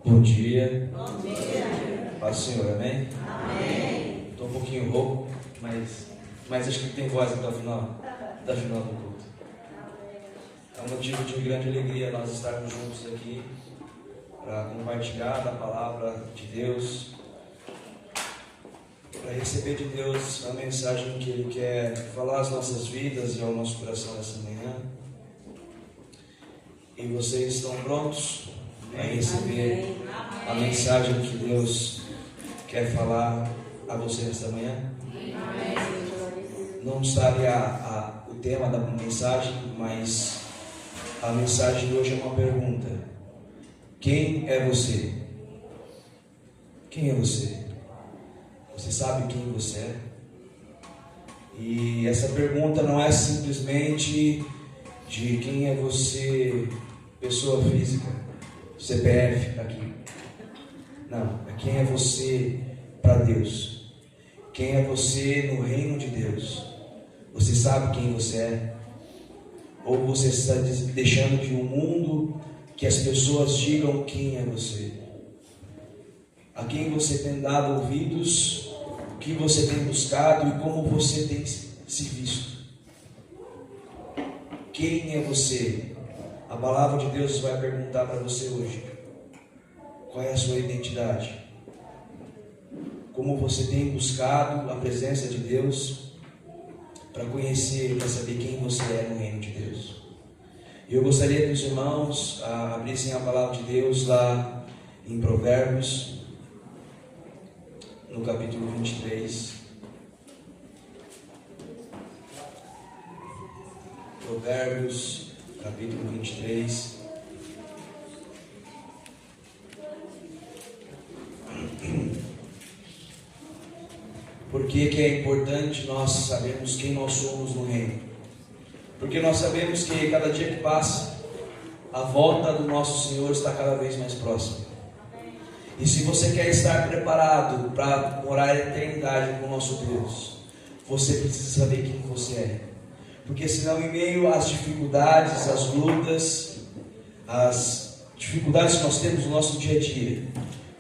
Bom dia. Bom dia. Paz do Senhor, amém? Amém. Estou um pouquinho rouco, mas acho que tem voz até o final, da final do culto. É um motivo de grande alegria nós estarmos juntos aqui para compartilhar da palavra de Deus, para receber de Deus a mensagem que Ele quer falar às nossas vidas e ao nosso coração essa manhã. E vocês estão prontos para receber a mensagem que Deus quer falar a vocês esta manhã? Não sabe o tema da mensagem, mas a mensagem de hoje é uma pergunta. Quem é você? Quem é você? Você sabe quem você é? E essa pergunta não é simplesmente de quem é você, pessoa física, CPF aqui. Não, é quem é você para Deus. Quem é você no reino de Deus? Você sabe quem você é? Ou você está deixando que o mundo, que as pessoas digam quem é você? A quem você tem dado ouvidos, o que você tem buscado e como você tem se visto? Quem é você? A palavra de Deus vai perguntar para você hoje. Qual é a sua identidade? Como você tem buscado a presença de Deus para conhecer, para saber quem você é no reino de Deus? Eu gostaria que os irmãos abrissem a palavra de Deus lá em Provérbios, no capítulo 23. Provérbios, capítulo 23. Por que é importante nós sabermos quem nós somos no reino? Porque nós sabemos que cada dia que passa, a volta do nosso Senhor está cada vez mais próxima. E se você quer estar preparado para morar a eternidade com o nosso Deus, você precisa saber quem você é. Porque senão, em meio às dificuldades, às lutas, às dificuldades que nós temos no nosso dia a dia,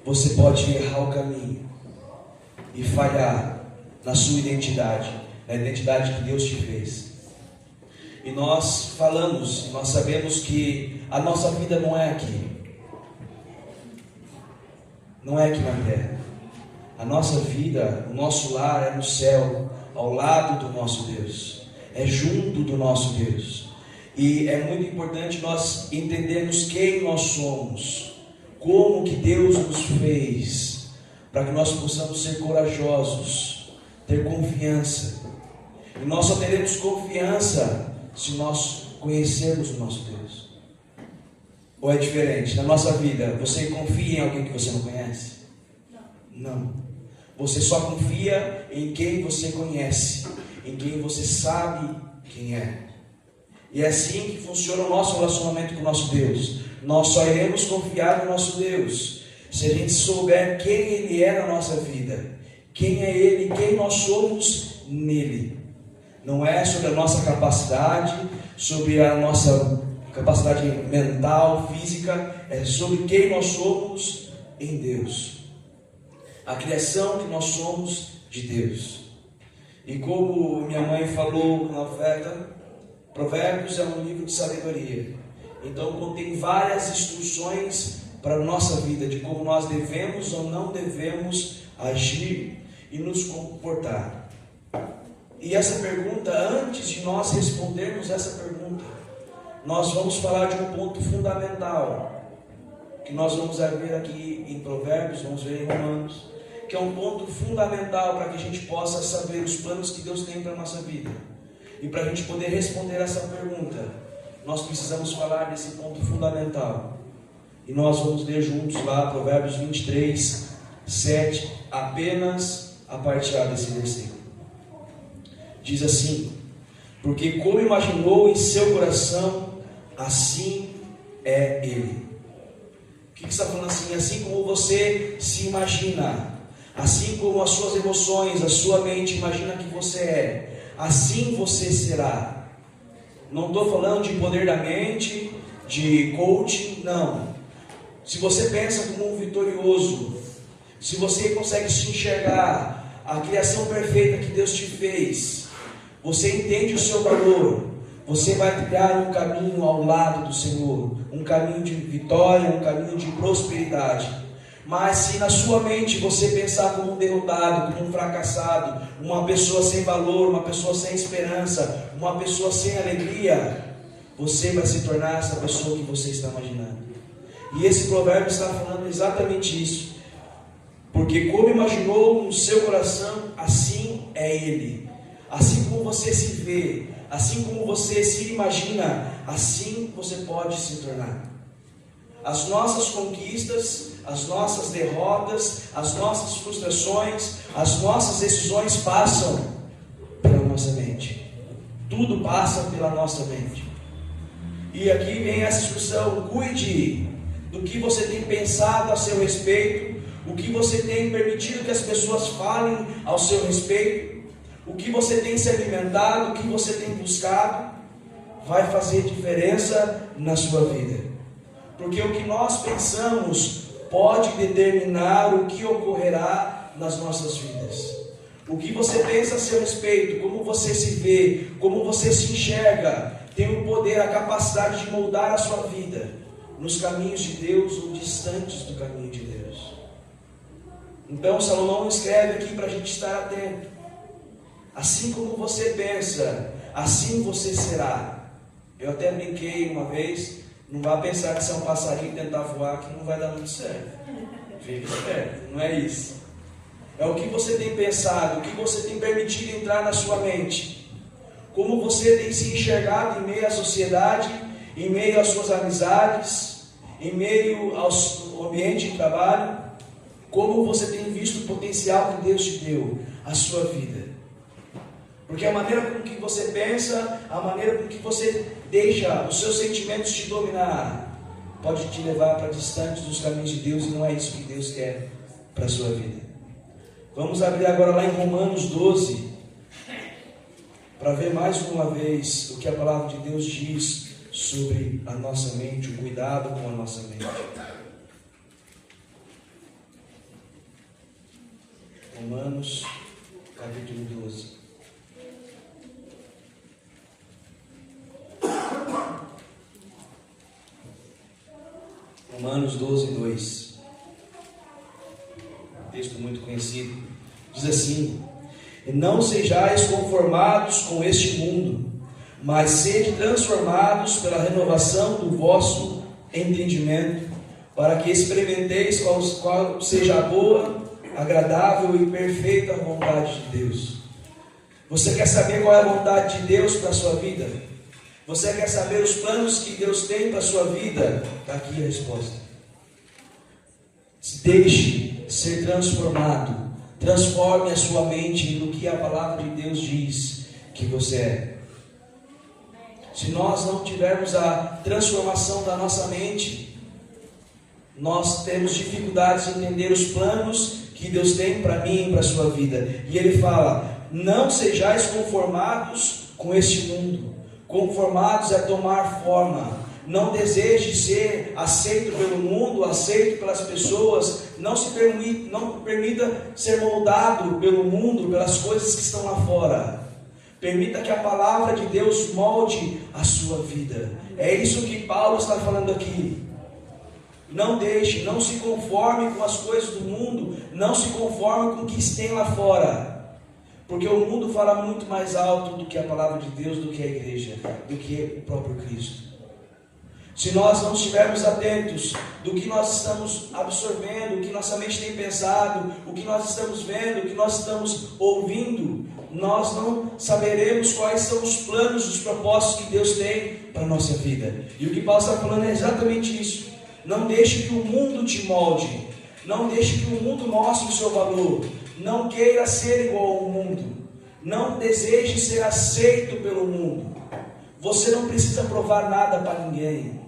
você pode errar o caminho e falhar na sua identidade, na identidade que Deus te fez. E nós falamos, nós sabemos que a nossa vida não é aqui. Não é aqui na terra. A nossa vida, o nosso lar é no céu, ao lado do nosso Deus. É junto do nosso Deus. E é muito importante nós entendermos quem nós somos, como que Deus nos fez, para que nós possamos ser corajosos, ter confiança. E nós só teremos confiança se nós conhecermos o nosso Deus. Ou é diferente? Na nossa vida, você confia em alguém que você não conhece? Não. Você só confia em quem você conhece, em quem você sabe quem é. E é assim que funciona o nosso relacionamento com o nosso Deus. Nós só iremos confiar no nosso Deus se a gente souber quem Ele é na nossa vida, quem é Ele, quem nós somos nele. Não é sobre a nossa capacidade, sobre a nossa capacidade mental, física, é sobre quem nós somos em Deus. A criação que nós somos de Deus. E como minha mãe falou na oferta, Provérbios é um livro de sabedoria. Então contém várias instruções para a nossa vida, de como nós devemos ou não devemos agir e nos comportar. E essa pergunta, antes de nós respondermos essa pergunta, nós vamos falar de um ponto fundamental, que nós vamos ver aqui em Provérbios, vamos ver em Romanos, que é um ponto fundamental para que a gente possa saber os planos que Deus tem para a nossa vida. E para a gente poder responder essa pergunta, nós precisamos falar desse ponto fundamental. E nós vamos ler juntos lá Provérbios 23, 7, apenas a parte A desse versículo. Diz assim: porque como imaginou em seu coração, assim é ele. O que está falando assim? Assim como você se imagina, assim como as suas emoções, a sua mente imagina que você é, assim você será. Não estou falando de poder da mente, de coaching, não. se você pensa como um vitorioso, se você consegue se enxergar a criação perfeita que Deus te fez, você entende o seu valor, você vai trilhar um caminho ao lado do Senhor, um caminho de vitória, um caminho de prosperidade. Mas se na sua mente você pensar como um derrotado, como um fracassado, uma pessoa sem valor, uma pessoa sem esperança, uma pessoa sem alegria, você vai se tornar essa pessoa que você está imaginando. E esse provérbio está falando exatamente isso. Porque como imaginou no seu coração, assim é ele. Assim como você se vê, assim como você se imagina, assim você pode se tornar. As nossas conquistas, as nossas derrotas, as nossas frustrações, as nossas decisões passam pela nossa mente. Tudo passa pela nossa mente. E aqui vem essa discussão: cuide do que você tem pensado a seu respeito, o que você tem permitido que as pessoas falem ao seu respeito, o que você tem se alimentado, o que você tem buscado, vai fazer diferença na sua vida. Porque o que nós pensamos pode determinar o que ocorrerá nas nossas vidas. O que você pensa a seu respeito, como você se vê, como você se enxerga, tem o poder, a capacidade de moldar a sua vida nos caminhos de Deus ou distantes do caminho de Deus. Então Salomão escreve aqui para a gente estar atento. Assim como você pensa, assim você será. Eu até brinquei uma vez: não vá pensar que você é um passarinho e tentar voar, que não vai dar muito certo. Fique esperto, não é isso. É o que você tem pensado, o que você tem permitido entrar na sua mente. Como você tem se enxergado em meio à sociedade, em meio às suas amizades, em meio ao ambiente de trabalho. Como você tem visto o potencial que Deus te deu, a sua vida. Porque a maneira com que você pensa, a maneira com que você deixa os seus sentimentos te dominar, pode te levar para distante dos caminhos de Deus, e não é isso que Deus quer para a sua vida. Vamos abrir agora lá em Romanos 12, para ver mais uma vez o que a palavra de Deus diz sobre a nossa mente, o cuidado com a nossa mente. Romanos, capítulo 12. Romanos 12, 2. Um texto muito conhecido. Diz assim: e não sejais conformados com este mundo, mas sede transformados pela renovação do vosso entendimento, para que experimenteis qual seja a boa, agradável e perfeita vontade de Deus. Você quer saber qual é a vontade de Deus para a sua vida? Você quer saber os planos que Deus tem para a sua vida? Está aqui a resposta. Deixe ser transformado. Transforme a sua mente no que a palavra de Deus diz que você é. Se nós não tivermos a transformação da nossa mente, nós temos dificuldades em entender os planos que Deus tem para mim e para a sua vida. E Ele fala: não sejais conformados com este mundo. Conformados é tomar forma. Não deseje ser aceito pelo mundo, aceito pelas pessoas. Não permita ser moldado pelo mundo, pelas coisas que estão lá fora. Permita que a palavra de Deus molde a sua vida. É isso que Paulo está falando aqui. Não deixe, não se conforme com as coisas do mundo. Não se conforme com o que tem lá fora. Porque o mundo fala muito mais alto do que a palavra de Deus, do que a igreja, do que o próprio Cristo. Se nós não estivermos atentos do que nós estamos absorvendo, o que nossa mente tem pensado, o que nós estamos vendo, o que nós estamos ouvindo, nós não saberemos quais são os planos, os propósitos que Deus tem para a nossa vida. E o que Paulo está falando é exatamente isso. Não deixe que o mundo te molde. Não deixe que o mundo mostre o seu valor. Não queira ser igual ao mundo. Não deseje ser aceito pelo mundo. Você não precisa provar nada para ninguém.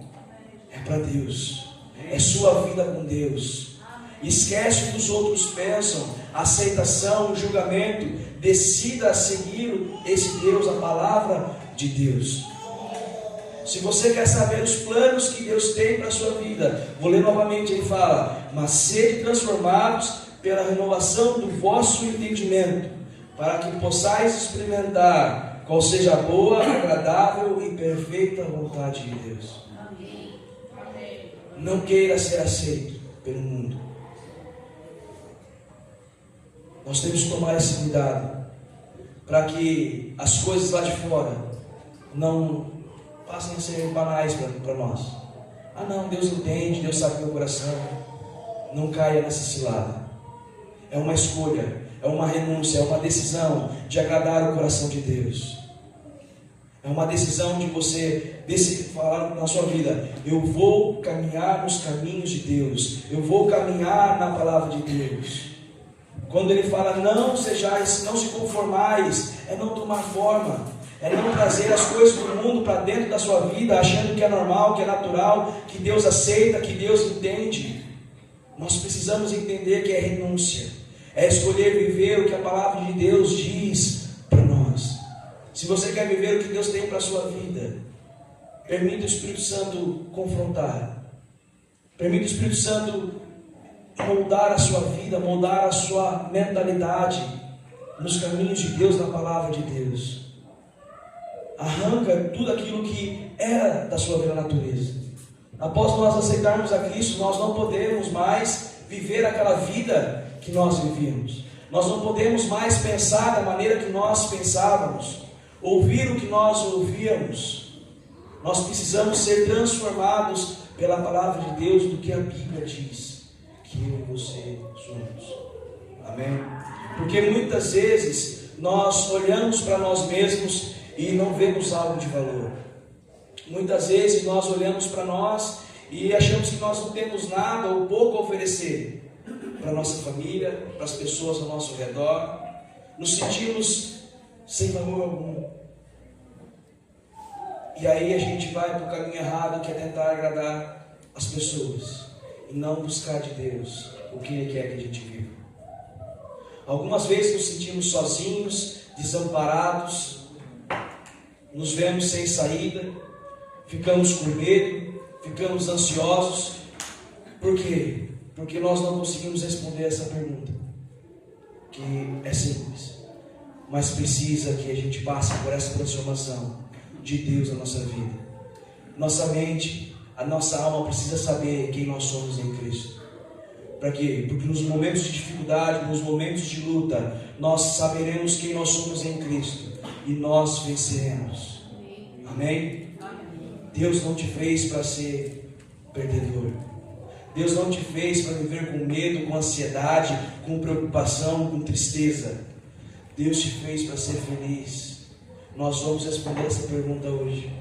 É para Deus. É sua vida com Deus. Esquece o que os outros pensam. Aceitação, julgamento. Decida seguir esse Deus, a palavra de Deus. Se você quer saber os planos que Deus tem para a sua vida, vou ler novamente, ele fala: mas sede transformados pela renovação do vosso entendimento, para que possais experimentar qual seja a boa, agradável e perfeita vontade de Deus. Amém. Não queira ser aceito pelo mundo. Nós temos que tomar esse cuidado, para que as coisas lá de fora não passem a ser banais para nós. Ah não, Deus entende, Deus sabe meu coração. Não caia nessa cilada. É uma escolha, é uma renúncia, é uma decisão de agradar o coração de Deus. É uma decisão de você falar na sua vida: eu vou caminhar nos caminhos de Deus, eu vou caminhar na palavra de Deus. Quando ele fala não sejais, não se conformais, é não tomar forma, é não trazer as coisas do mundo para dentro da sua vida, achando que é normal, que é natural, que Deus aceita, que Deus entende. Nós precisamos entender que é renúncia, é escolher viver o que a palavra de Deus diz para nós. Se você quer viver o que Deus tem para a sua vida, permita o Espírito Santo confrontar, permita o Espírito Santo moldar a sua vida, moldar a sua mentalidade nos caminhos de Deus, na palavra de Deus. Arranca tudo aquilo que era da sua velha natureza. Após nós aceitarmos a Cristo, nós não podemos mais viver aquela vida que nós vivíamos. Nós não podemos mais pensar da maneira que nós pensávamos, ouvir o que nós ouvíamos. Nós precisamos ser transformados pela palavra de Deus, do que a Bíblia diz que eu e você somos. Amém? Porque muitas vezes nós olhamos para nós mesmos e não vemos algo de valor. Muitas vezes nós olhamos para nós e achamos que nós não temos nada ou pouco a oferecer para a nossa família, para as pessoas ao nosso redor. Nos sentimos sem valor algum. E aí a gente vai para o caminho errado, que é tentar agradar as pessoas e não buscar de Deus o que Ele quer que a gente viva. Algumas vezes nos sentimos sozinhos, desamparados, nos vemos sem saída, ficamos com medo, ficamos ansiosos. Por quê? Porque nós não conseguimos responder essa pergunta, que é simples, mas precisa que a gente passe por essa transformação de Deus na nossa vida. Nossa mente, a nossa alma precisa saber quem nós somos em Cristo. Para quê? Porque nos momentos de dificuldade, nos momentos de luta, nós saberemos quem nós somos em Cristo e nós venceremos. Amém? Deus não te fez para ser perdedor. Deus não te fez para viver com medo, com ansiedade, com preocupação, com tristeza. Deus te fez para ser feliz. Nós vamos responder essa pergunta hoje.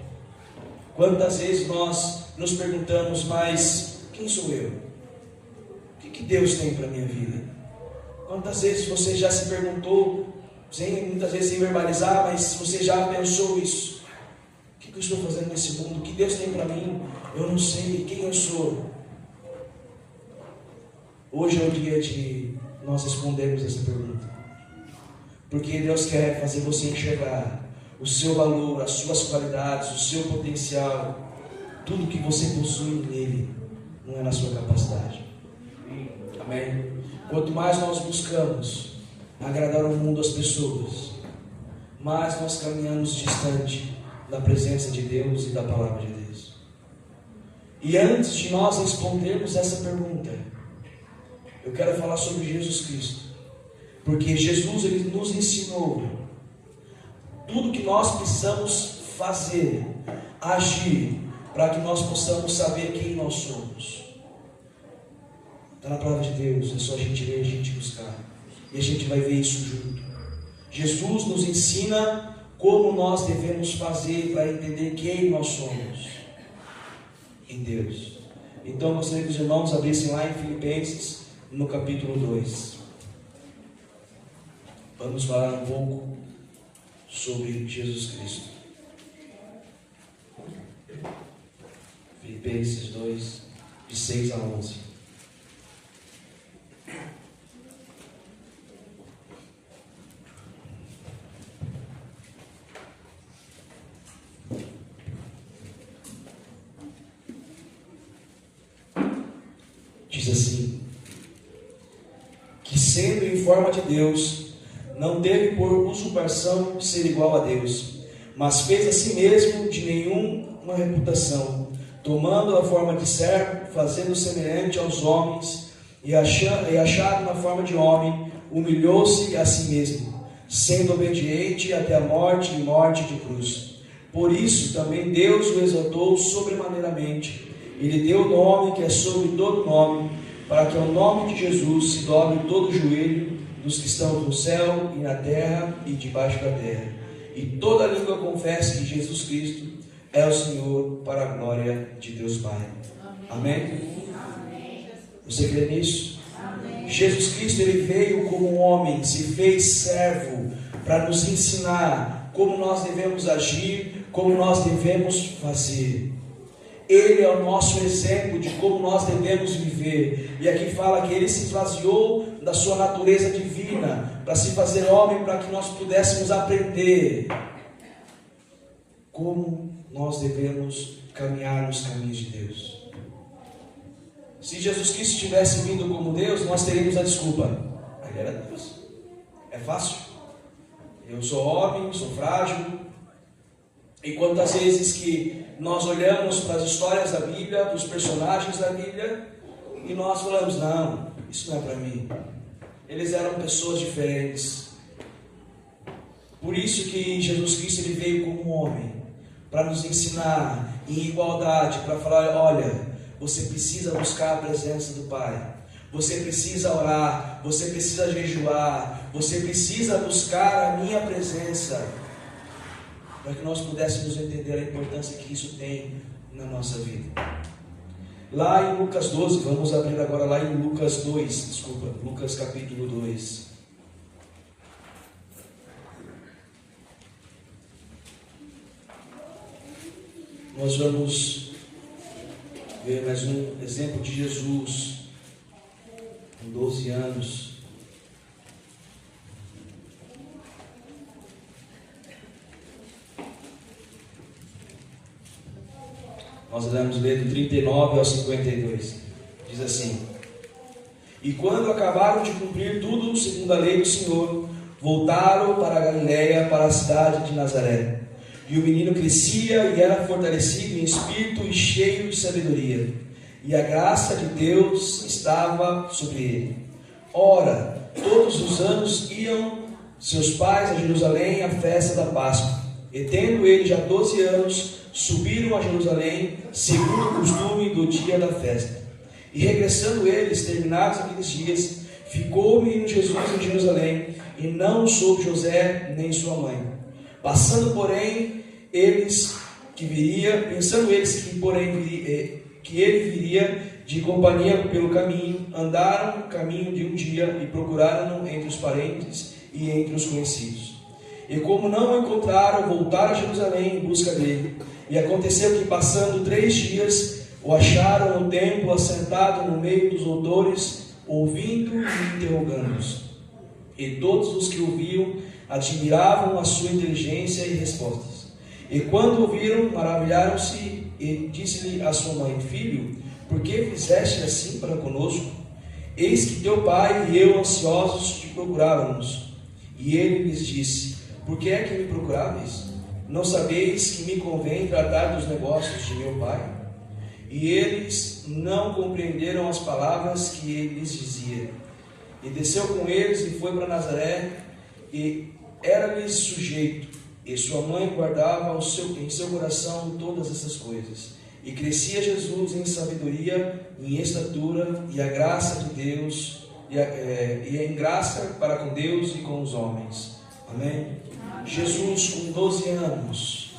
Quantas vezes nós nos perguntamos: mas quem sou eu? O que Deus tem para a minha vida? Quantas vezes você já se perguntou, muitas vezes sem verbalizar, mas você já pensou isso? O que eu estou fazendo nesse mundo? O que Deus tem para mim? Eu não sei quem eu sou. Hoje é o dia de nós respondermos essa pergunta, porque Deus quer fazer você enxergar o seu valor, as suas qualidades, o seu potencial. Tudo que você possui nele não é na sua capacidade. Amém? Quanto mais nós buscamos agradar o mundo, as pessoas, mais nós caminhamos distante da presença de Deus e da palavra de Deus. E antes de nós respondermos essa pergunta, eu quero falar sobre Jesus Cristo, porque Jesus, Ele nos ensinou tudo que nós precisamos fazer, agir, para que nós possamos saber quem nós somos. Está na palavra de Deus, é só a gente ler, a gente buscar, e a gente vai ver isso junto. Jesus nos ensina como nós devemos fazer para entender quem nós somos em Deus. Então, gostaria que os irmãos abrissem lá em Filipenses, no capítulo 2. Vamos falar um pouco sobre Jesus Cristo. Filipenses 2, de 6 a 11. diz assim: que sendo em forma de Deus, não teve por usurpação ser igual a Deus, mas fez a si mesmo de nenhuma reputação, tomando a forma de servo, fazendo semelhante aos homens, e achado na forma de homem, humilhou-se a si mesmo, sendo obediente até a morte e morte de cruz. Por isso também Deus o exaltou sobremaneiramente, e lhe deu o nome que é sobre todo nome, para que ao nome de Jesus se dobre todo o joelho dos que estão no céu e na terra e debaixo da terra, e toda língua confesse que Jesus Cristo é o Senhor, para a glória de Deus Pai. Amém? Amém. Você crê nisso? Amém. Jesus Cristo, ele veio como um homem, se fez servo para nos ensinar como nós devemos agir, como nós devemos fazer. Ele é o nosso exemplo de como nós devemos viver. E aqui fala que ele se esvaziou da sua natureza divina para se fazer homem, para que nós pudéssemos aprender como nós devemos caminhar nos caminhos de Deus. Se Jesus Cristo tivesse vindo como Deus, nós teríamos a desculpa: ele era Deus. É fácil. Eu sou homem, sou frágil. E quantas vezes que nós olhamos para as histórias da Bíblia, para os personagens da Bíblia, e nós falamos: não, isso não é para mim. Eles eram pessoas diferentes. Por isso que Jesus Cristo, ele veio como homem, para nos ensinar em igualdade, para falar: olha, você precisa buscar a presença do Pai, você precisa orar, você precisa jejuar, você precisa buscar a minha presença, para que nós pudéssemos entender a importância que isso tem na nossa vida. Lá em Lucas 12, vamos abrir agora lá em Lucas capítulo 2. Nós vamos ver mais um exemplo de Jesus, com 12 anos. Nós vamos ler do 39 ao 52. Diz assim: e quando acabaram de cumprir tudo segundo a lei do Senhor, voltaram para a Galiléia, para a cidade de Nazaré. E o menino crescia e era fortalecido em espírito e cheio de sabedoria, e a graça de Deus estava sobre ele. Ora, todos os anos iam seus pais a Jerusalém à festa da Páscoa. E tendo ele já 12 anos, subiram a Jerusalém, segundo o costume do dia da festa. E regressando eles, terminados aqueles dias, ficou o menino Jesus em Jerusalém, e não soube José nem sua mãe. Pensando eles que ele viria de companhia pelo caminho, andaram o caminho de um dia e procuraram-no entre os parentes e entre os conhecidos. E como não o encontraram, voltaram a Jerusalém em busca dele. E aconteceu que, passando 3 dias, o acharam no templo, assentado no meio dos doutores, ouvindo e interrogando-os. E todos os que ouviam admiravam a sua inteligência e respostas. E quando ouviram, maravilharam-se, e disse-lhe a sua mãe: filho, por que fizeste assim para conosco? Eis que teu pai e eu ansiosos te procurávamos. E ele lhes disse: por que é que me procuráveis? Não sabeis que me convém tratar dos negócios de meu pai? E eles não compreenderam as palavras que ele lhes dizia. E desceu com eles e foi para Nazaré, e era-lhes sujeito. E sua mãe guardava em seu coração todas essas coisas. E crescia Jesus em sabedoria, em estatura, e a graça de Deus, e em graça para com Deus e com os homens. Amém? Jesus, com 12 anos,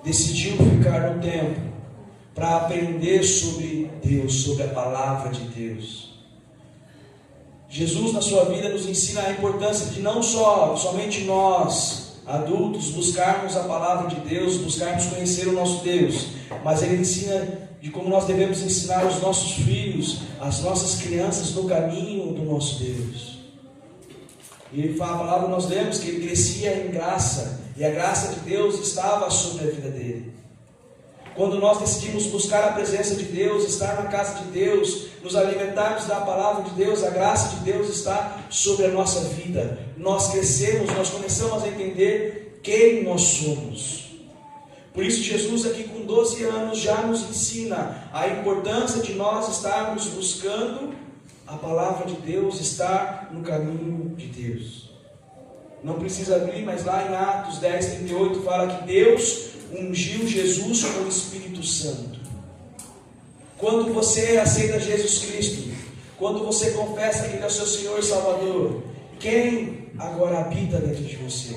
decidiu ficar no templo para aprender sobre Deus, sobre a palavra de Deus. Jesus, na sua vida, nos ensina a importância de não somente nós, adultos, buscarmos a palavra de Deus, buscarmos conhecer o nosso Deus, mas Ele ensina de como nós devemos ensinar os nossos filhos, as nossas crianças no caminho do nosso Deus. E Ele fala, a palavra nós lemos que Ele crescia em graça, e a graça de Deus estava sobre a vida dele. quando nós decidimos buscar a presença de Deus, estar na casa de Deus, nos alimentarmos da palavra de Deus, a graça de Deus está sobre a nossa vida. Nós crescemos, nós começamos a entender quem nós somos. Por isso Jesus aqui com 12 anos já nos ensina a importância de nós estarmos buscando a palavra de Deus, estar no caminho de Deus. Não precisa abrir, mas lá em Atos 10:38 fala que Deus ungiu Jesus com o Espírito Santo. Quando você aceita Jesus Cristo, quando você confessa que Ele é o seu Senhor e Salvador, quem agora habita dentro de você?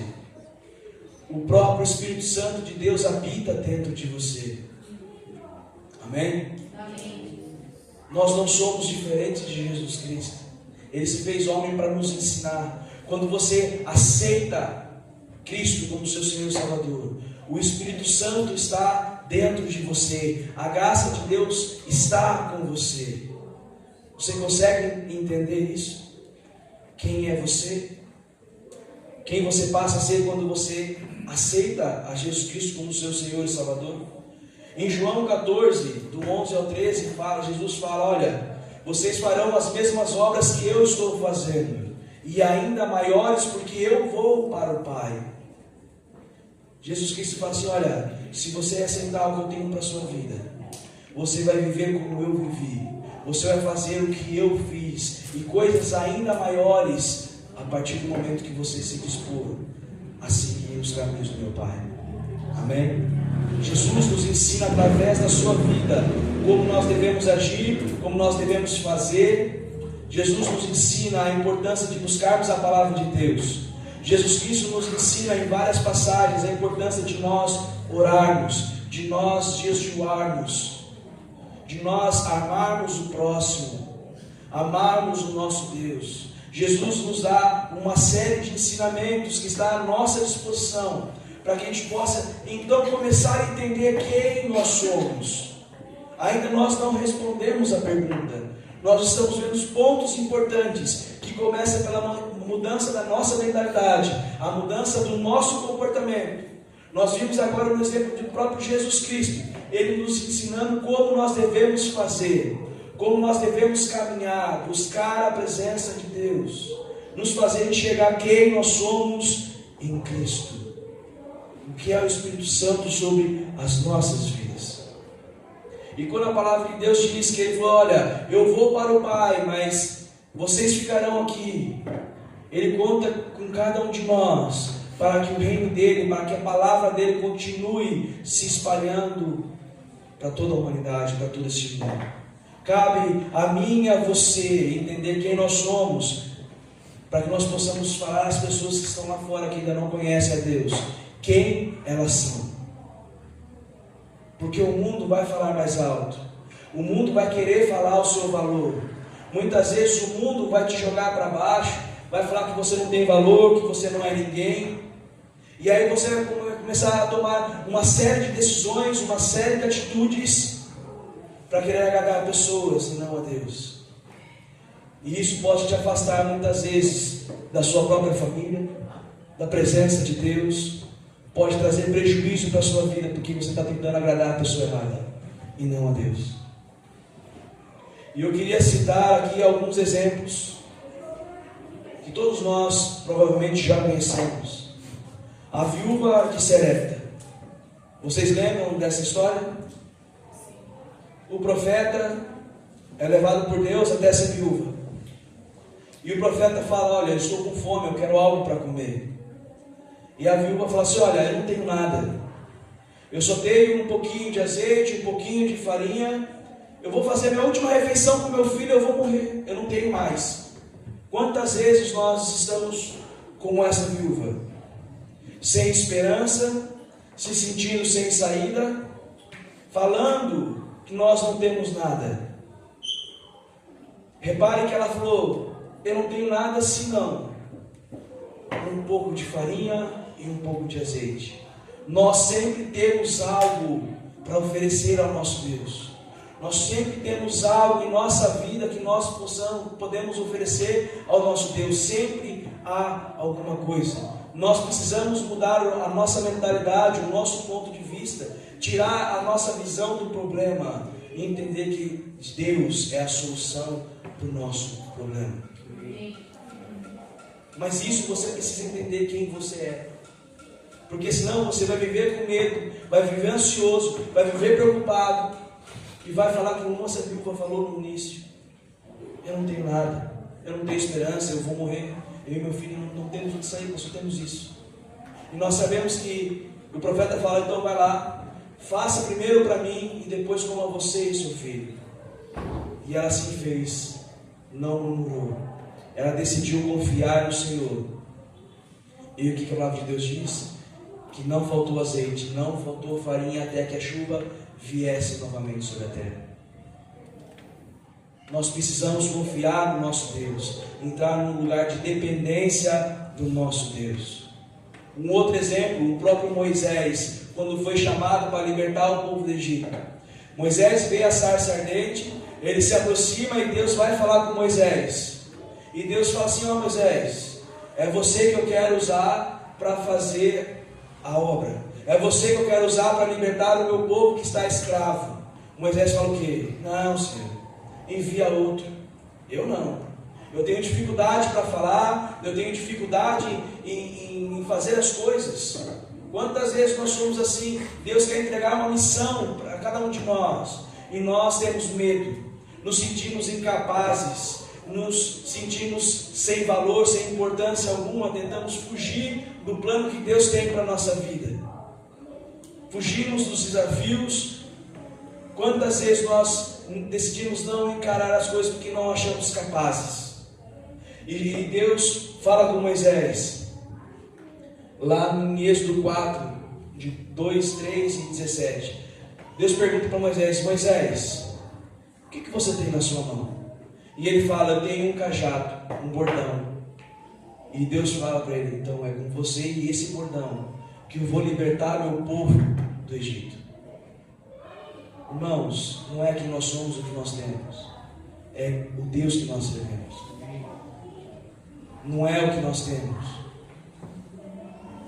O próprio Espírito Santo de Deus habita dentro de você. Amém? Amém. Nós não somos diferentes de Jesus Cristo. Ele se fez homem para nos ensinar. Quando você aceita Cristo como seu Senhor e Salvador, o Espírito Santo está dentro de você. A graça de Deus está com você. Você consegue entender isso? Quem é você? Quem você passa a ser quando você aceita a Jesus Cristo como seu Senhor e Salvador? Em João 14, do 11 ao 13, Jesus fala, olha, vocês farão as mesmas obras que eu estou fazendo, e ainda maiores, porque eu vou para o Pai. Jesus Cristo fala assim, olha, se você aceitar o que eu tenho para a sua vida, você vai viver como eu vivi, você vai fazer o que eu fiz, e coisas ainda maiores, a partir do momento que você se dispor a seguir os caminhos do meu Pai. Amém? Jesus nos ensina através da sua vida como nós devemos agir, como nós devemos fazer. Jesus nos ensina a importância de buscarmos a palavra de Deus. Jesus Cristo nos ensina em várias passagens a importância de nós orarmos, de nós jejuarmos, de nós amarmos o próximo, amarmos o nosso Deus. Jesus nos dá uma série de ensinamentos que está à nossa disposição, para que a gente possa então começar a entender quem nós somos. Ainda nós não respondemos a pergunta. Nós estamos vendo os pontos importantes, que começa pela mudança da nossa mentalidade, a mudança do nosso comportamento. Nós vimos agora no exemplo do próprio Jesus Cristo, Ele nos ensinando como nós devemos fazer, como nós devemos caminhar, buscar a presença de Deus, nos fazer enxergar quem nós somos em Cristo, o que é o Espírito Santo sobre as nossas vidas. E quando a palavra de Deus diz que Ele falou, olha, eu vou para o Pai, mas vocês ficarão aqui, Ele conta com cada um de nós, para que o reino dEle, para que a palavra dEle continue se espalhando para toda a humanidade, para todo esse mundo. Cabe a mim e a você entender quem nós somos, para que nós possamos falar às pessoas que estão lá fora, que ainda não conhecem a Deus, quem elas são. Porque o mundo vai falar mais alto, o mundo vai querer falar o seu valor. Muitas vezes o mundo vai te jogar para baixo, vai falar que você não tem valor, que você não é ninguém. E aí você vai começar a tomar uma série de decisões, uma série de atitudes para querer agradar pessoas e não a Deus. E isso pode te afastar muitas vezes da sua própria família, da presença de Deus. Pode trazer prejuízo para a sua vida, porque você está tentando agradar a pessoa errada e não a Deus. E eu queria citar aqui alguns exemplos que todos nós provavelmente já conhecemos. A viúva de Serepta. Vocês lembram dessa história? O profeta é levado por Deus até essa viúva. E o profeta fala, olha, eu estou com fome, eu quero algo para comer. E a viúva fala assim, olha, eu não tenho nada. Eu só tenho um pouquinho de azeite, um pouquinho de farinha. Eu vou fazer a minha última refeição com meu filho, eu vou morrer. Eu não tenho mais. Quantas vezes nós estamos como essa viúva? Sem esperança, se sentindo sem saída, falando que nós não temos nada. Repare que ela falou, eu não tenho nada senão um pouco de farinha e um pouco de azeite. Nós sempre temos algo para oferecer ao nosso Deus. Nós sempre temos algo em nossa vida que nós podemos oferecer ao nosso Deus. Sempre há alguma coisa. Nós precisamos mudar a nossa mentalidade, o nosso ponto de vista, tirar a nossa visão do problema e entender que Deus é a solução para o nosso problema. Mas isso você precisa entender quem você é. Porque senão você vai viver com medo, vai viver ansioso, vai viver preocupado e vai falar como a moça viúva falou no início: eu não tenho nada, eu não tenho esperança, eu vou morrer, eu e meu filho não temos o que sair, nós só temos isso. E nós sabemos que o profeta fala: então vai lá, faça primeiro para mim e depois como a você e seu filho. E ela assim fez, não murmurou, ela decidiu confiar no Senhor. E o que a palavra de Deus diz? Que não faltou azeite, não faltou farinha até que a chuva viesse novamente sobre a terra. Nós precisamos confiar no nosso Deus, entrar num lugar de dependência do nosso Deus. Um outro exemplo, o próprio Moisés, quando foi chamado para libertar o povo do Egito. Moisés vê a sarça ardente, ele se aproxima e Deus vai falar com Moisés. E Deus fala assim: ó Moisés, é você que eu quero usar para fazer a obra. É você que eu quero usar para libertar o meu povo que está escravo. Moisés fala o quê? Não, Senhor, envia outro. Eu não. Eu tenho dificuldade para falar, eu tenho dificuldade em fazer as coisas. Quantas vezes nós somos assim? Deus quer entregar uma missão para cada um de nós e nós temos medo, nos sentimos incapazes, nos sentimos sem valor, sem importância alguma, tentamos fugir do plano que Deus tem para a nossa vida. Fugimos dos desafios. Quantas vezes nós decidimos não encarar as coisas porque não achamos capazes? E Deus fala com Moisés, lá em Êxodo 4, de 2, 3 e 17. Deus pergunta para Moisés: Moisés, o que você tem na sua mão? E ele fala: eu tenho um cajado, um bordão. E Deus fala para ele: então é com você e esse bordão que eu vou libertar meu povo do Egito. Irmãos, não é que nós somos o que nós temos, é o Deus que nós servemos. Não é o que nós temos.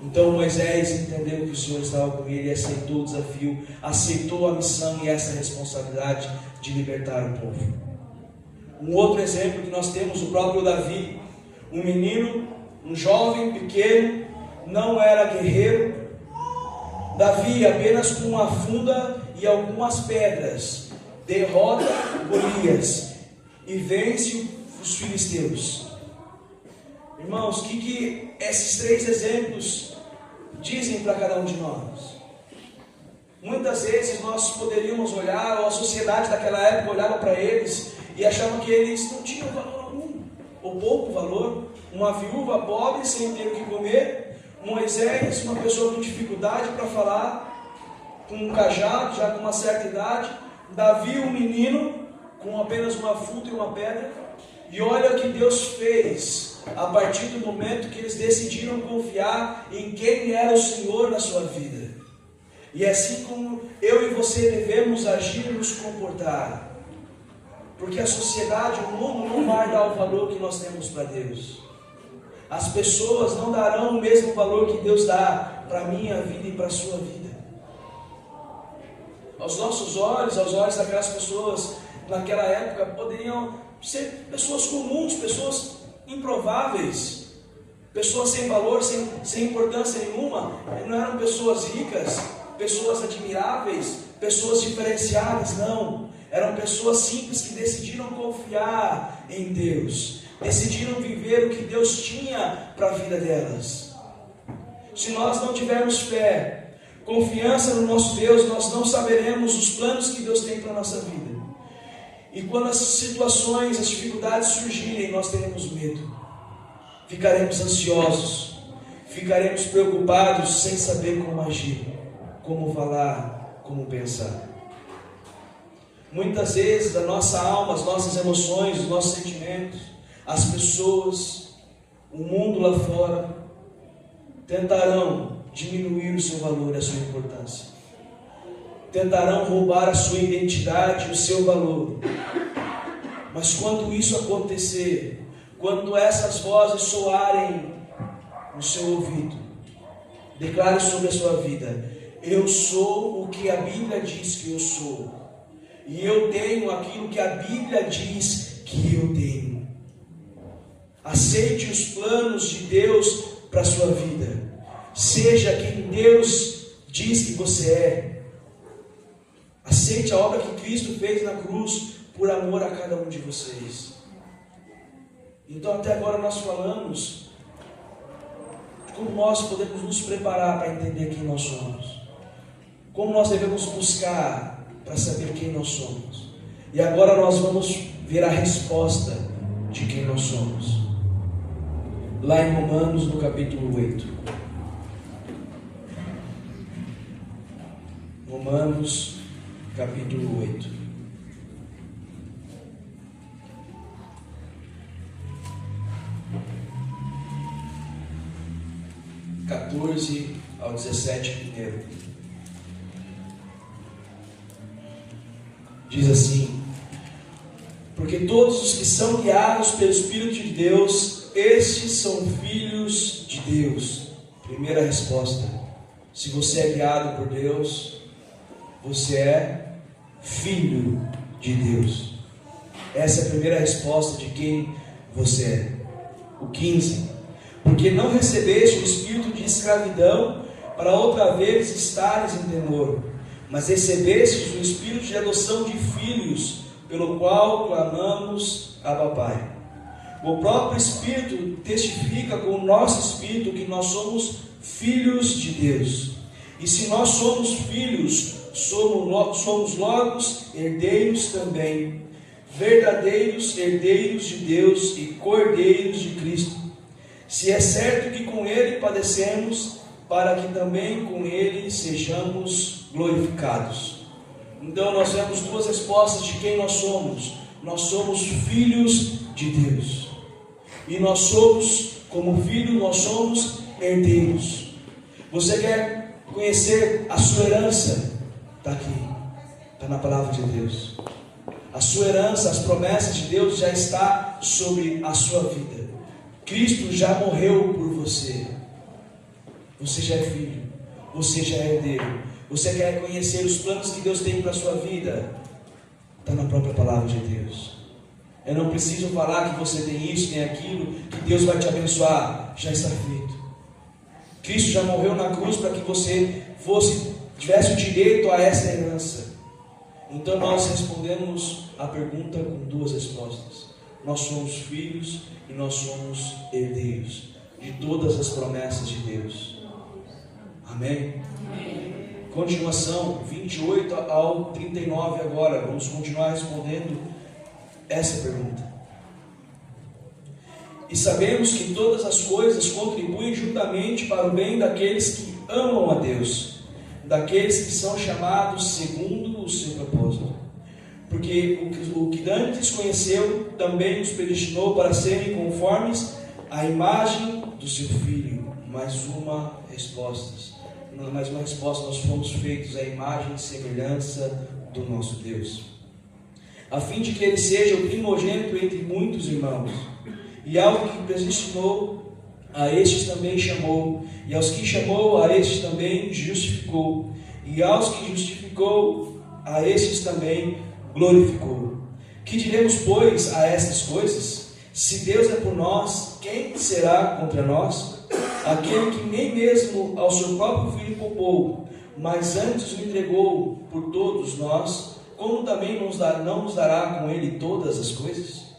Então Moisés entendeu que o Senhor estava com ele e aceitou o desafio, aceitou a missão e essa responsabilidade de libertar o povo. Um outro exemplo que nós temos, o próprio Davi, um menino, um jovem pequeno, não era guerreiro. Davi, apenas com uma funda e algumas pedras, derrota Golias e vence os filisteus. Irmãos, o que esses três exemplos dizem para cada um de nós? Muitas vezes nós poderíamos olhar, ou a sociedade daquela época olhava para eles e achava que eles não tinham valor algum, ou pouco valor. Uma viúva pobre sem ter o que comer, Moisés, uma pessoa com dificuldade para falar, com um cajado, já com uma certa idade, Davi, um menino, com apenas uma funda e uma pedra. E olha o que Deus fez a partir do momento que eles decidiram confiar em quem era o Senhor na sua vida. E assim como eu e você devemos agir e nos comportar, porque a sociedade, o mundo não vai dar o valor que nós temos para Deus. As pessoas não darão o mesmo valor que Deus dá para a minha vida e para a sua vida. Aos nossos olhos, aos olhos daquelas pessoas naquela época, poderiam ser pessoas comuns, pessoas improváveis, pessoas sem valor, sem importância nenhuma. Não eram pessoas ricas, pessoas admiráveis, pessoas diferenciadas, não. Eram pessoas simples que decidiram confiar em Deus, decidiram viver o que Deus tinha para a vida delas. Se nós não tivermos fé, confiança no nosso Deus, nós não saberemos os planos que Deus tem para a nossa vida. E quando as situações, as dificuldades surgirem, nós teremos medo, ficaremos ansiosos, ficaremos preocupados sem saber como agir, como falar, como pensar. Muitas vezes a nossa alma, as nossas emoções, os nossos sentimentos, as pessoas, o mundo lá fora, tentarão diminuir o seu valor e a sua importância. Tentarão roubar a sua identidade, o seu valor. Mas quando isso acontecer, quando essas vozes soarem no seu ouvido, declare sobre a sua vida: Eu sou o que a Bíblia diz que eu sou. E eu tenho aquilo que a Bíblia diz que eu tenho. Aceite os planos de Deus para a sua vida. Seja quem Deus diz que você é. Aceite a obra que Cristo fez na cruz por amor a cada um de vocês. Então até agora nós falamos de como nós podemos nos preparar para entender quem nós somos. Como nós devemos buscar para saber quem nós somos. E agora nós vamos ver a resposta de quem nós somos. Lá em Romanos, no capítulo 8. Romanos, capítulo 8. (14 ao 17 primeiro). Diz assim: porque todos os que são guiados pelo Espírito de Deus, estes são filhos de Deus. Primeira resposta: se você é guiado por Deus, você é filho de Deus. Essa é a primeira resposta de quem você é. O 15: porque não recebeste o espírito de escravidão para outra vez estares em temor, mas recebestes o espírito de adoção de filhos, pelo qual clamamos Abba Pai. O próprio Espírito testifica com o nosso espírito que nós somos filhos de Deus. E se nós somos filhos, somos logo herdeiros também, verdadeiros herdeiros de Deus e cordeiros de Cristo. Se é certo que com Ele padecemos, para que também com Ele sejamos glorificados. Então nós temos duas respostas de quem nós somos. Nós somos filhos de Deus. E nós somos, como filho, nós somos herdeiros. Você quer conhecer a sua herança? Está aqui, está na palavra de Deus. A sua herança, as promessas de Deus já está sobre a sua vida. Cristo já morreu por você. Você já é filho. Você já é herdeiro. Você quer conhecer os planos que Deus tem para a sua vida? Está na própria palavra de Deus. Eu não preciso falar que você tem isso, tem aquilo, que Deus vai te abençoar. Já está feito. Cristo já morreu na cruz para que você tivesse o direito a essa herança. Então nós respondemos a pergunta com duas respostas. Nós somos filhos e nós somos herdeiros de todas as promessas de Deus. Amém? Amém. Continuação, 28 ao 39 agora. Vamos continuar respondendo essa pergunta. E sabemos que todas as coisas contribuem juntamente para o bem daqueles que amam a Deus, daqueles que são chamados segundo o seu propósito. Porque o que antes conheceu também os predestinou para serem conformes à imagem do seu Filho. Mais uma resposta, nós fomos feitos à imagem e semelhança do nosso Deus, a fim de que Ele seja o primogênito entre muitos irmãos. E ao que predestinou, a estes também chamou, e aos que chamou, a estes também justificou, e aos que justificou, a estes também glorificou. Que diremos, pois, a estas coisas? Se Deus é por nós, quem será contra nós? Aquele que nem mesmo ao seu próprio Filho poupou, mas antes o entregou por todos nós, como também não nos dará com Ele todas as coisas?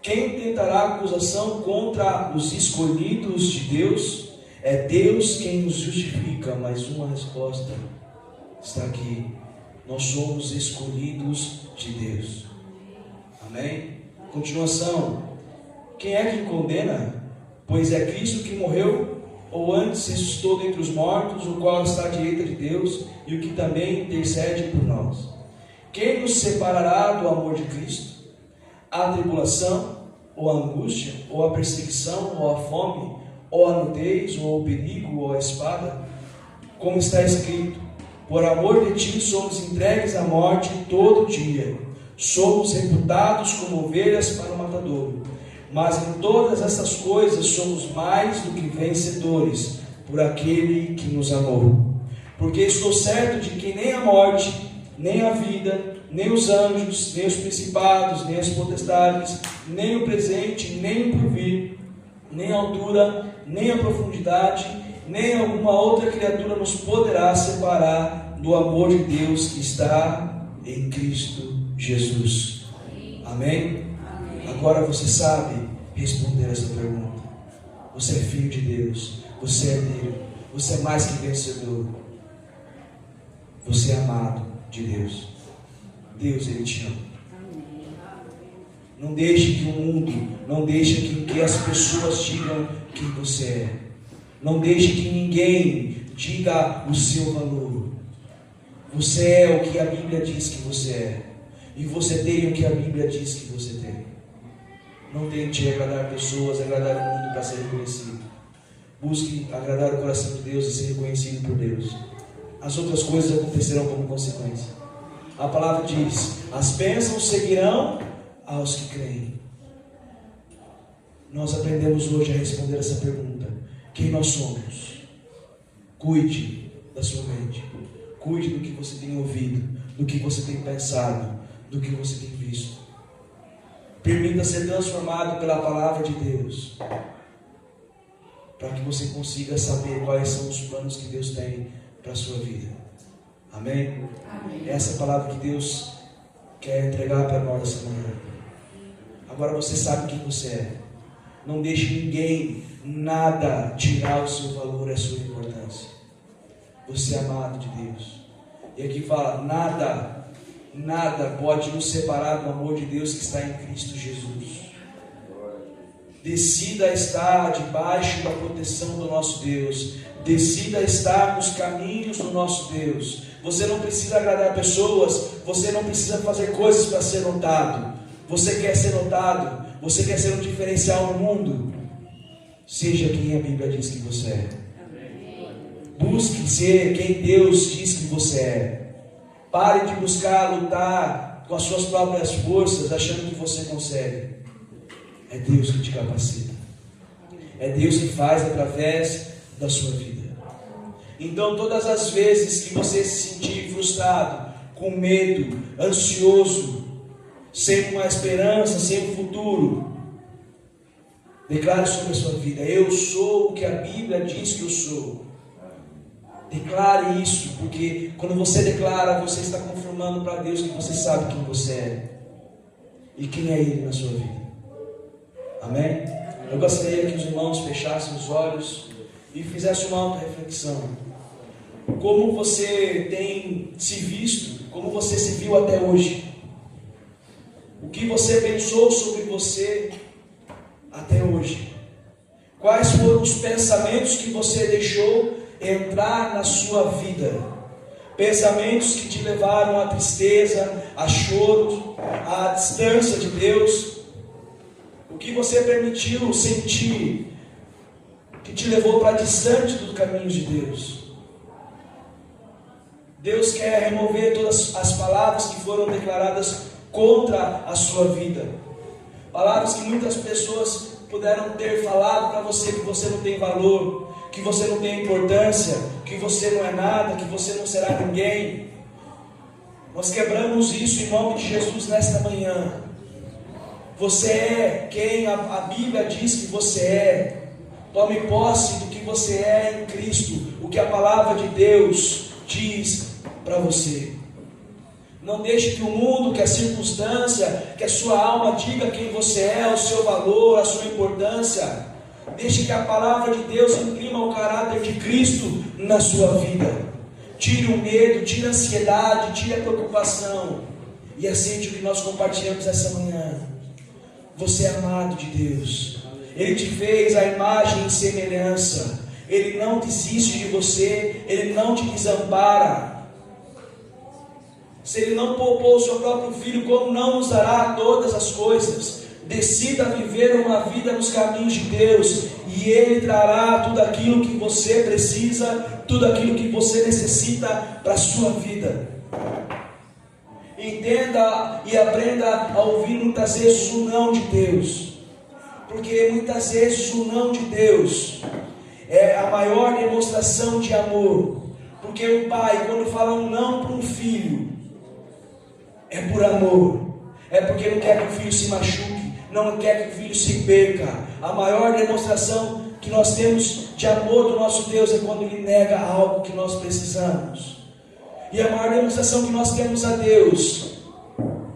Quem tentará acusação contra os escolhidos de Deus? É Deus quem nos justifica. Mais uma resposta está aqui. Nós somos escolhidos de Deus. Amém? Continuação. Quem é que condena? Pois é Cristo que morreu, ou antes ressuscitou dentre os mortos, o qual está à direita de Deus, e o que também intercede por nós. Quem nos separará do amor de Cristo? A tribulação, ou a angústia, ou a perseguição, ou a fome, ou a nudez, ou o perigo, ou a espada? Como está escrito: por amor de ti somos entregues à morte todo dia, somos reputados como ovelhas para o matadouro. Mas em todas essas coisas somos mais do que vencedores, por aquele que nos amou. Porque estou certo de que nem a morte, nem a vida, nem os anjos, nem os principados, nem as potestades, nem o presente, nem o porvir, nem a altura, nem a profundidade, nem alguma outra criatura nos poderá separar do amor de Deus que está em Cristo Jesus. Amém? Agora você sabe responder essa pergunta. Você é filho de Deus, você é dele, você é mais que vencedor. Você é amado de Deus. Deus, Ele te ama. Não deixe que o mundo, não deixe que as pessoas digam quem você é. Não deixe que ninguém diga o seu valor. Você é o que a Bíblia diz que você é. E você tem o que a Bíblia diz que você tem. Não tente agradar pessoas, agradar o mundo para ser reconhecido. Busque agradar o coração de Deus e ser reconhecido por Deus. As outras coisas acontecerão como consequência. A palavra diz: as bênçãos seguirão aos que creem. Nós aprendemos hoje a responder essa pergunta: quem nós somos? Cuide da sua mente. Cuide do que você tem ouvido, do que você tem pensado, do que você tem visto. Permita ser transformado pela palavra de Deus, para que você consiga saber quais são os planos que Deus tem para a sua vida. Amém? Amém? Essa é a palavra que Deus quer entregar para nós essa manhã. Agora você sabe quem você é. Não deixe ninguém, nada, tirar o seu valor e a sua importância. Você é amado de Deus. E aqui fala: nada pode nos separar do amor de Deus que está em Cristo Jesus. Decida estar debaixo da proteção do nosso Deus. Decida estar nos caminhos do nosso Deus. Você não precisa agradar pessoas. Você não precisa fazer coisas para ser notado. Você quer ser notado? Você quer ser um diferencial no mundo? Seja quem a Bíblia diz que você é. Busque ser quem Deus diz que você é. Pare de buscar lutar com as suas próprias forças, achando que você consegue. É Deus que te capacita. É Deus que faz através da sua vida. Então, todas as vezes que você se sentir frustrado, com medo, ansioso, sem uma esperança, sem um futuro, declare sobre a sua vida: eu sou o que a Bíblia diz que eu sou. Declare isso, porque quando você declara, você está confirmando para Deus que você sabe quem você é e quem é Ele na sua vida. Amém? Eu gostaria que os irmãos fechassem os olhos e fizessem uma auto-reflexão. Como você tem se visto, como você se viu até hoje? O que você pensou sobre você até hoje? Quais foram os pensamentos que você deixou entrar na sua vida? Pensamentos que te levaram à tristeza, a choro, à distância de Deus. O que você permitiu sentir que te levou para distante dos caminhos de Deus? Deus quer remover todas as palavras que foram declaradas contra a sua vida. Palavras que muitas pessoas puderam ter falado para você, que você não tem valor, que você não tem importância, que você não é nada, que você não será ninguém. Nós quebramos isso em nome de Jesus nesta manhã. Você é quem a Bíblia diz que você é. Tome posse do que você é em Cristo, o que a palavra de Deus diz para você. Não deixe que o mundo, que a circunstância, que a sua alma diga quem você é, o seu valor, a sua importância. Deixe que a palavra de Deus imprima o caráter de Cristo na sua vida. Tire o medo, tire a ansiedade, tire a preocupação e aceite o que nós compartilhamos essa manhã. Você é amado de Deus. Ele te fez a imagem e semelhança. Ele não desiste de você. Ele não te desampara. Se Ele não poupou o seu próprio Filho, como não nos dará todas as coisas? Decida viver uma vida nos caminhos de Deus, e Ele trará tudo aquilo que você precisa, tudo aquilo que você necessita para a sua vida. Entenda e aprenda a ouvir muitas vezes o não de Deus, porque muitas vezes o não de Deus é a maior demonstração de amor. Porque Porque o pai, quando fala um não para um filho, é por amor. É porque não quer que o filho se machuque, não quer que o filho se perca. A maior demonstração que nós temos de amor do nosso Deus é quando Ele nega algo que nós precisamos. E a maior demonstração que nós temos a Deus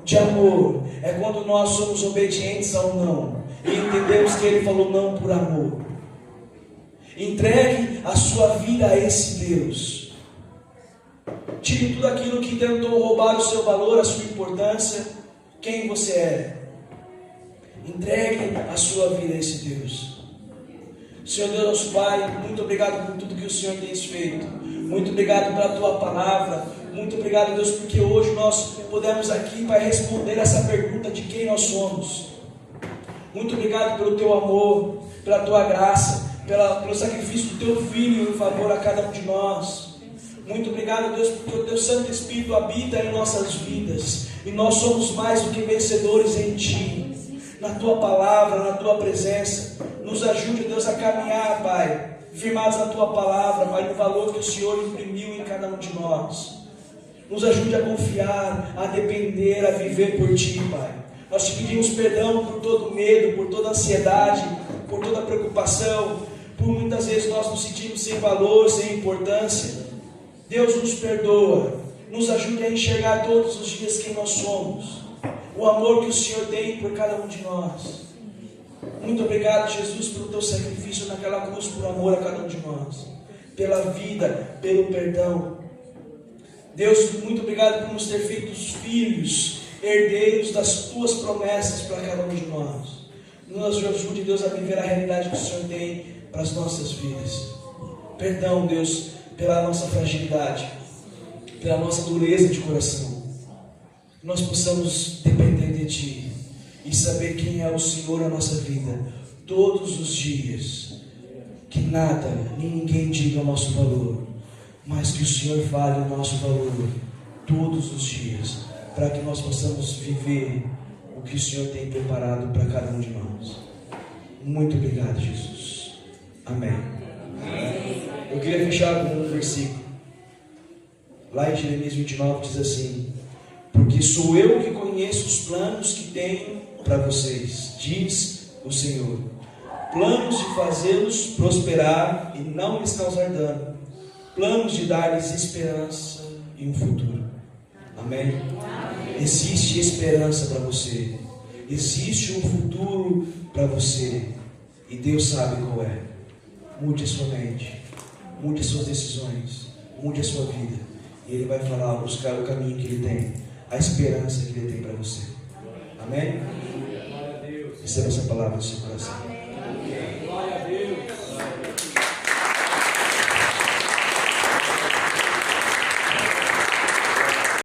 de amor é quando nós somos obedientes ao não e entendemos que Ele falou não por amor. Entregue a sua vida a esse Deus. Tire tudo aquilo que tentou roubar o seu valor, a sua importância, quem você é. Entregue a sua vida a esse Deus. Senhor Deus, nosso Pai, muito obrigado por tudo que o Senhor tem feito. Muito obrigado pela Tua palavra. Muito obrigado, Deus, porque hoje nós podemos aqui, Pai, responder essa pergunta de quem nós somos. Muito obrigado pelo Teu amor, pela Tua graça, pelo sacrifício do Teu Filho em favor a cada um de nós. Muito obrigado, Deus, porque o Teu Santo Espírito habita em nossas vidas. E nós somos mais do que vencedores em Ti. Na Tua palavra, na Tua presença. Nos ajude, Deus, a caminhar, Pai, firmados na Tua palavra, Pai, no valor que o Senhor imprimiu em cada um de nós. Nos ajude a confiar, a depender, a viver por Ti, Pai. Nós Te pedimos perdão por todo medo, por toda ansiedade, por toda preocupação, por muitas vezes nós nos sentimos sem valor, sem importância. Deus nos perdoa, nos ajude a enxergar todos os dias quem nós somos, o amor que o Senhor tem por cada um de nós. Muito obrigado, Jesus, pelo Teu sacrifício naquela cruz, por amor a cada um de nós, pela vida, pelo perdão. Deus, muito obrigado por nos ter feito os filhos, herdeiros das Tuas promessas para cada um de nós. Nos ajude, Deus, a viver a realidade que o Senhor tem para as nossas vidas. Perdão, Deus, pela nossa fragilidade, pela nossa dureza de coração. Que nós possamos depender de Ti e saber quem é o Senhor na nossa vida todos os dias. Que nada, nem ninguém diga o nosso valor, mas que o Senhor fale o nosso valor todos os dias, para que nós possamos viver o que o Senhor tem preparado para cada um de nós. Muito obrigado, Jesus. Amém. Eu queria fechar com um versículo. Lá em Jeremias 29 diz assim: porque sou eu que conheço os planos que tenho para vocês, diz o Senhor, planos de fazê-los prosperar e não lhes causar dano, planos de dar-lhes esperança e um futuro. Amém? Existe esperança para você, existe um futuro para você, e Deus sabe qual é. Mude a sua mente, mude as suas decisões, mude a sua vida, e Ele vai falar, buscar o caminho que Ele tem, a esperança que Ele tem para você. Amém? Receba essa palavra no seu coração.